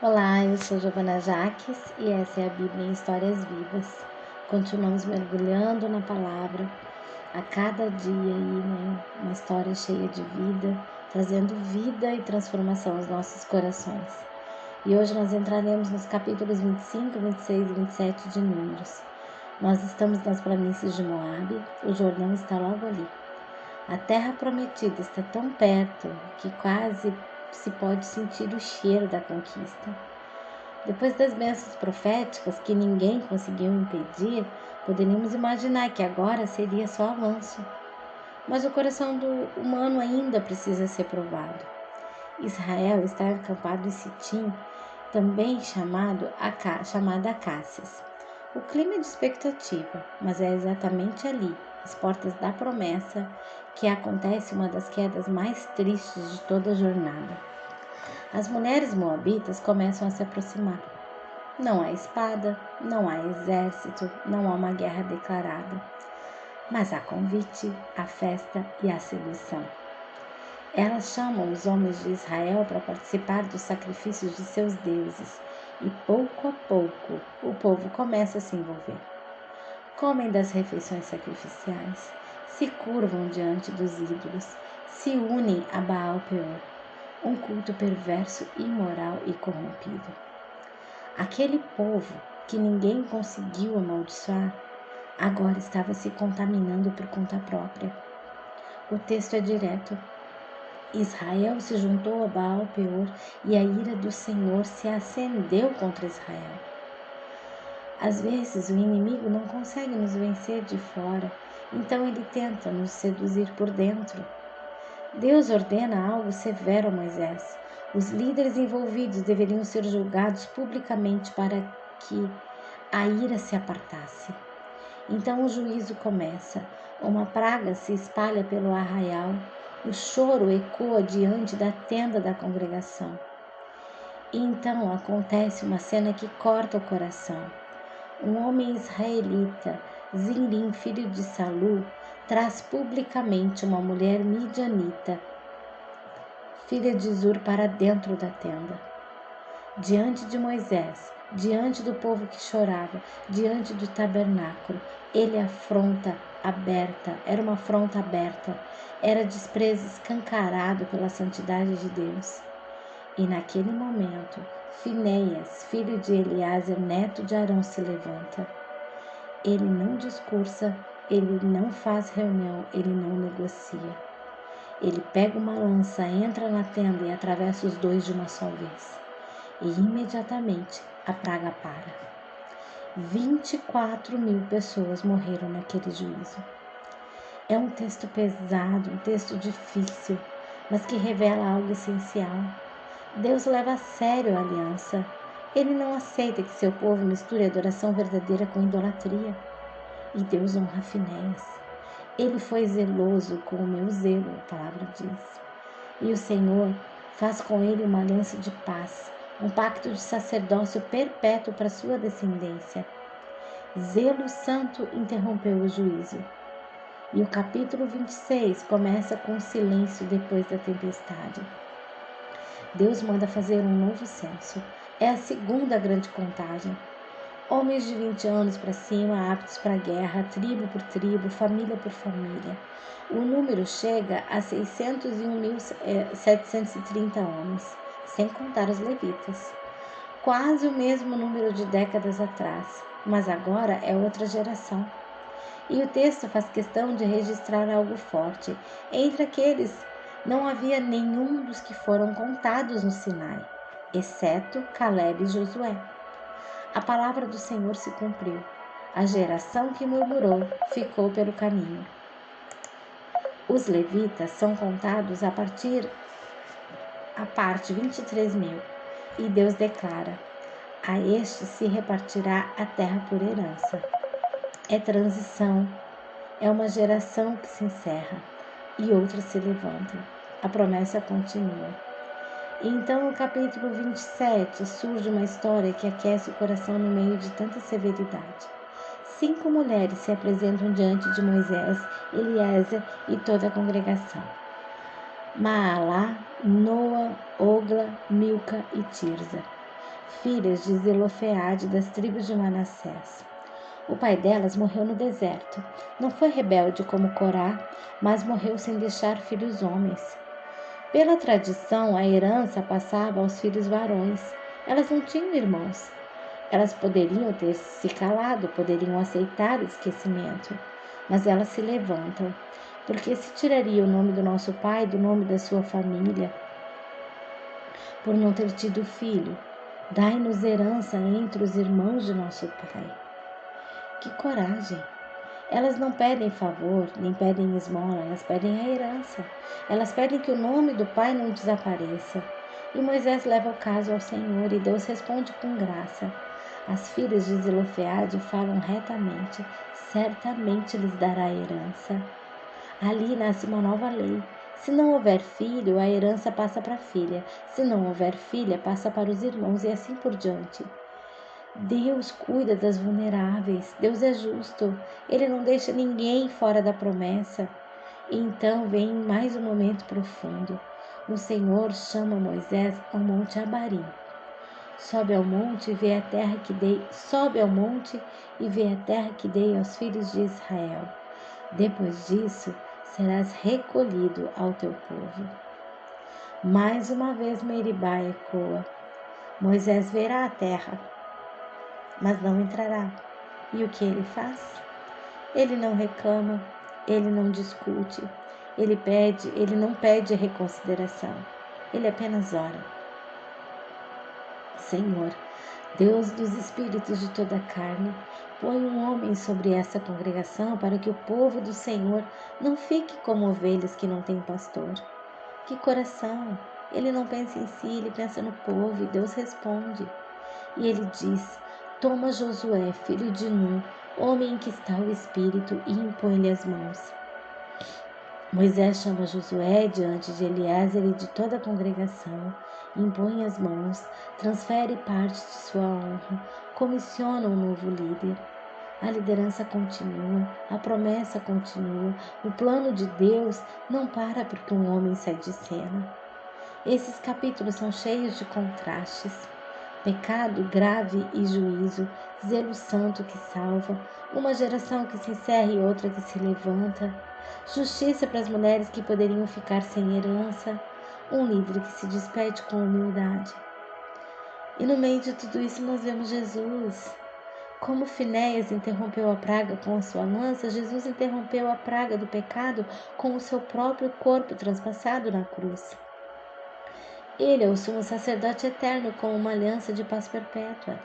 Olá, eu sou Giovana Jaques e essa é a Bíblia em Histórias Vivas. Continuamos mergulhando na palavra a cada dia aí, né? Uma história cheia de vida, trazendo vida e transformação aos nossos corações. E hoje nós entraremos nos capítulos 25, 26 e 27 de Números. Nós estamos nas planícies de Moabe, o Jordão está logo ali. A terra prometida está tão perto que quase se pode sentir o cheiro da conquista. Depois das bênçãos proféticas que ninguém conseguiu impedir, poderíamos imaginar que agora seria só avanço. Mas o coração do humano ainda precisa ser provado. Israel está acampado em Sitim, também chamada Cássias. O clima é de expectativa, mas é exatamente ali, às portas da promessa, que acontece uma das quedas mais tristes de toda a jornada. As mulheres moabitas começam a se aproximar. Não há espada, não há exército, não há uma guerra declarada, mas há convite, a festa e a sedução. Elas chamam os homens de Israel para participar dos sacrifícios de seus deuses e pouco a pouco o povo começa a se envolver. Comem das refeições sacrificiais, se curvam diante dos ídolos, se unem a Baal Peor, um culto perverso, imoral e corrompido. Aquele povo que ninguém conseguiu amaldiçoar, agora estava se contaminando por conta própria. O texto é direto. Israel se juntou a Baal Peor e a ira do Senhor se acendeu contra Israel. Às vezes o inimigo não consegue nos vencer de fora, então ele tenta nos seduzir por dentro. Deus ordena algo severo a Moisés. Os líderes envolvidos deveriam ser julgados publicamente para que a ira se apartasse. Então o juízo começa. Uma praga se espalha pelo arraial. O choro ecoa diante da tenda da congregação. E então acontece uma cena que corta o coração. Um homem israelita, Zinrim, filho de Salu, traz publicamente uma mulher midianita, filha de Zur, para dentro da tenda. Diante de Moisés, diante do povo que chorava, diante do tabernáculo, era uma afronta aberta, era desprezo escancarado pela santidade de Deus. E naquele momento, Finéias, filho de Eleazar, neto de Arão, se levanta. Ele não discursa, ele não faz reunião, ele não negocia. Ele pega uma lança, entra na tenda e atravessa os dois de uma só vez. E imediatamente a praga para. 24.000 pessoas morreram naquele juízo. É um texto pesado, um texto difícil, mas que revela algo essencial. Deus leva a sério a aliança. Ele não aceita que seu povo misture adoração verdadeira com idolatria. E Deus honra Finéias. Ele foi zeloso com o meu zelo, a palavra diz. E o Senhor faz com ele uma aliança de paz, um pacto de sacerdócio perpétuo para sua descendência. Zelo santo interrompeu o juízo. E o capítulo 26 começa com o silêncio depois da tempestade. Deus manda fazer um novo censo. É a segunda grande contagem. Homens de 20 anos para cima, aptos para a guerra, tribo por tribo, família por família. O número chega a 601.730 homens, sem contar os levitas. Quase o mesmo número de décadas atrás, mas agora é outra geração. E o texto faz questão de registrar algo forte. Entre aqueles, não havia nenhum dos que foram contados no Sinai, exceto Calebe e Josué. A palavra do Senhor se cumpriu. A geração que murmurou ficou pelo caminho. Os levitas são contados a parte 23.000. E Deus declara: a este se repartirá a terra por herança. É transição. É uma geração que se encerra e outra se levanta. A promessa continua. E então, no capítulo 27, surge uma história que aquece o coração no meio de tanta severidade. 5 mulheres se apresentam diante de Moisés, Eliezer e toda a congregação. Maalá, Noa, Ogla, Milca e Tirza, filhas de Zelofeade das tribos de Manassés. O pai delas morreu no deserto. Não foi rebelde como Corá, mas morreu sem deixar filhos homens. Pela tradição, a herança passava aos filhos varões. Elas não tinham irmãos. Elas poderiam ter se calado, poderiam aceitar o esquecimento, mas elas se levantam. Porque se tiraria o nome do nosso pai do nome da sua família, por não ter tido filho? Dai-nos herança entre os irmãos de nosso pai. Que coragem! Elas não pedem favor, nem pedem esmola, elas pedem a herança. Elas pedem que o nome do pai não desapareça. E Moisés leva o caso ao Senhor e Deus responde com graça. As filhas de Zelofeade falam retamente, certamente lhes dará a herança. Ali nasce uma nova lei. Se não houver filho, a herança passa para a filha. Se não houver filha, passa para os irmãos e assim por diante. Deus cuida das vulneráveis. Deus é justo. Ele não deixa ninguém fora da promessa. E então vem mais um momento profundo. O Senhor chama Moisés ao monte Abarim. Sobe ao monte e vê a terra que dei. Sobe ao monte e vê a terra que dei aos filhos de Israel. Depois disso, serás recolhido ao teu povo. Mais uma vez Meribá ecoa. Moisés verá a terra, mas não entrará. E o que ele faz? Ele não reclama, ele não discute, ele não pede reconsideração. Ele apenas ora. Senhor, Deus dos espíritos de toda a carne, põe um homem sobre essa congregação para que o povo do Senhor não fique como ovelhas que não têm pastor. Que coração! Ele não pensa em si, ele pensa no povo e Deus responde. E ele diz: toma Josué, filho de Nun, homem em que está o Espírito, e impõe-lhe as mãos. Moisés chama Josué diante de Eliezer e de toda a congregação, impõe as mãos, transfere parte de sua honra, comissiona um novo líder. A liderança continua, a promessa continua, o plano de Deus não para porque um homem sai de cena. Esses capítulos são cheios de contrastes. Pecado grave e juízo, zelo santo que salva, uma geração que se encerra e outra que se levanta, justiça para as mulheres que poderiam ficar sem herança, um líder que se despede com humildade. E no meio de tudo isso nós vemos Jesus. Como Finéias interrompeu a praga com a sua lança, Jesus interrompeu a praga do pecado com o seu próprio corpo transpassado na cruz. Ele é o sumo sacerdote eterno com uma aliança de paz perpétua.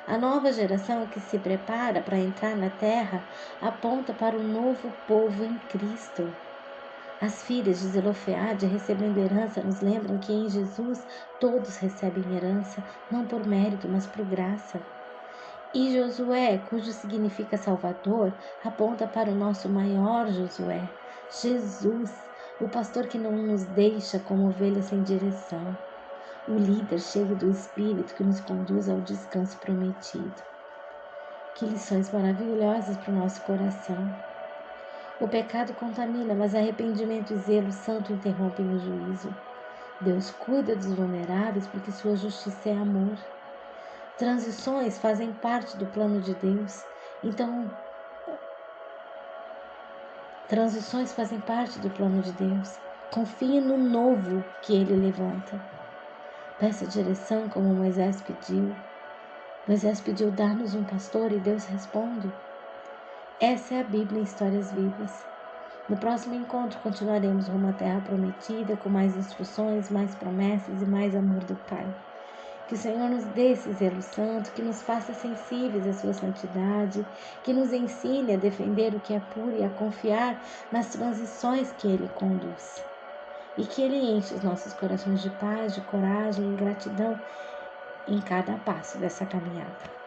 A nova geração que se prepara para entrar na terra aponta para um novo povo em Cristo. As filhas de Zelofeade recebendo herança nos lembram que em Jesus todos recebem herança, não por mérito, mas por graça. E Josué, cujo significa Salvador, aponta para o nosso maior Josué, Jesus, o pastor que não nos deixa como ovelhas sem direção, o líder cheio do Espírito que nos conduz ao descanso prometido. Que lições maravilhosas para o nosso coração. O pecado contamina, mas arrependimento e zelo santo interrompem o juízo. Deus cuida dos vulneráveis porque sua justiça é amor. Transições fazem parte do plano de Deus. Então, transições fazem parte do plano de Deus. Confie no novo que Ele levanta. Peça direção como Moisés pediu. Moisés pediu dar-nos um pastor e Deus responde. Essa é a Bíblia em Histórias Vivas. No próximo encontro continuaremos rumo à Terra Prometida com mais instruções, mais promessas e mais amor do Pai. Que o Senhor nos dê esse zelo santo, que nos faça sensíveis à sua santidade, que nos ensine a defender o que é puro e a confiar nas transições que Ele conduz. E que Ele enche os nossos corações de paz, de coragem e gratidão em cada passo dessa caminhada.